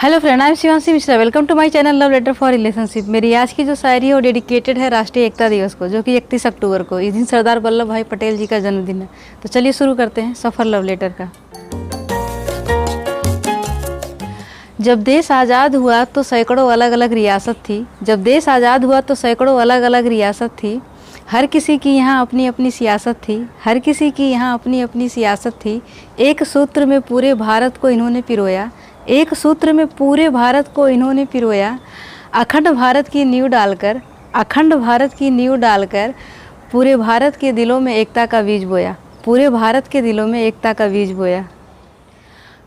Hello friend, I am Shivanshi Mishra. Welcome to my channel love letter for relationship. मेरी आज की जो शायरी है वो डेडिकेटेड है राष्ट्रीय एकता दिवस को, जो कि 31 अक्टूबर को। इस दिन सरदार वल्लभ भाई पटेल जी का जन्मदिन है। तो चलिए शुरू करते हैं सफ़र लव लेटर का। जब देश आज़ाद हुआ तो सैकड़ों अलग अलग रियासत थी। जब देश आज़ाद हुआ तो सैकड़ों अलग अलग रियासत थी। हर किसी की यहाँ अपनी अपनी सियासत थी। हर किसी की यहाँ अपनी अपनी सियासत थी। एक सूत्र में पूरे भारत को इन्होंने पिरोया। एक सूत्र में पूरे भारत को इन्होंने पिरोया। अखंड भारत की नींव डालकर, अखंड भारत की नींव डालकर पूरे भारत के दिलों में एकता का बीज बोया। पूरे भारत के दिलों में एकता का बीज बोया।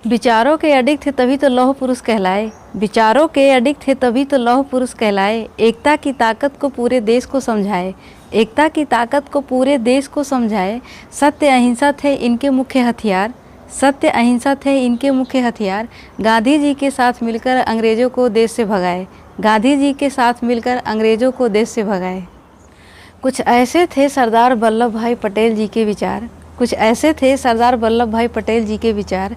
विचारों के अडिग थे तभी तो लौह पुरुष कहलाए। विचारों के अडिग थे तभी तो लौह पुरुष कहलाए। एकता की ताकत को पूरे देश को समझाए। एकता की ताकत को पूरे देश को समझाए। सत्य अहिंसा थे इनके मुख्य हथियार। सत्य अहिंसा थे इनके मुख्य हथियार। गांधी जी के साथ मिलकर अंग्रेज़ों को देश से भगाए। गांधी जी के साथ मिलकर अंग्रेज़ों को देश से भगाए। कुछ ऐसे थे सरदार वल्लभ भाई पटेल जी के विचार। कुछ ऐसे थे सरदार वल्लभ भाई पटेल जी के विचार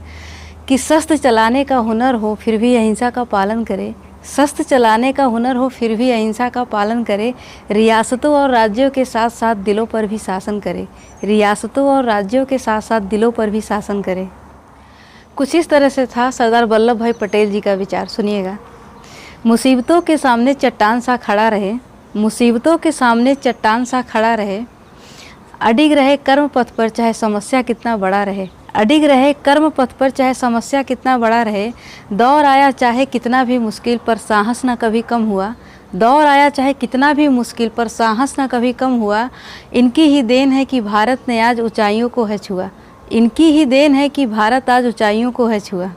कि शस्त्र चलाने का हुनर हो फिर भी अहिंसा का पालन करे। शस्त्र चलाने का हुनर हो फिर भी अहिंसा का पालन करे। रियासतों और राज्यों के साथ साथ दिलों पर भी शासन करे। रियासतों और राज्यों के साथ साथ दिलों पर भी शासन करे। कुछ इस तरह से था सरदार वल्लभ भाई पटेल जी का विचार। सुनिएगा। मुसीबतों के सामने चट्टान सा खड़ा रहे। मुसीबतों के सामने चट्टान सा खड़ा रहे। अडिग रहे कर्म पथ पर चाहे समस्या कितना बड़ा रहे। अडिग रहे कर्म पथ पर चाहे समस्या कितना बड़ा रहे। दौर आया चाहे कितना भी मुश्किल पर साहस न कभी कम हुआ। दौर आया चाहे कितना भी मुश्किल पर साहस न कभी कम हुआ। इनकी ही देन है कि भारत ने आज ऊंचाइयों को है छुआ। इनकी ही देन है कि भारत आज ऊंचाइयों को है छुआ।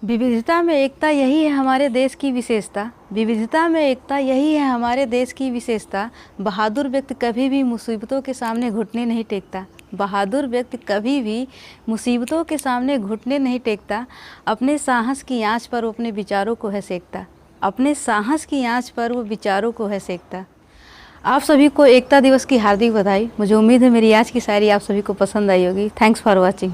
विविधता में एकता यही है हमारे देश की विशेषता। विविधता में एकता यही है हमारे देश की विशेषता। बहादुर व्यक्ति कभी भी मुसीबतों के सामने घुटने नहीं टेकता। बहादुर व्यक्ति कभी भी मुसीबतों के सामने घुटने नहीं टेकता। अपने साहस की आंच पर वो अपने विचारों को है सेकता। अपने साहस की आंच पर वो विचारों को है सेकता। आप सभी को एकता दिवस की हार्दिक बधाई। मुझे उम्मीद है मेरी आज की शायरी आप सभी को पसंद आई होगी। Thanks for watching.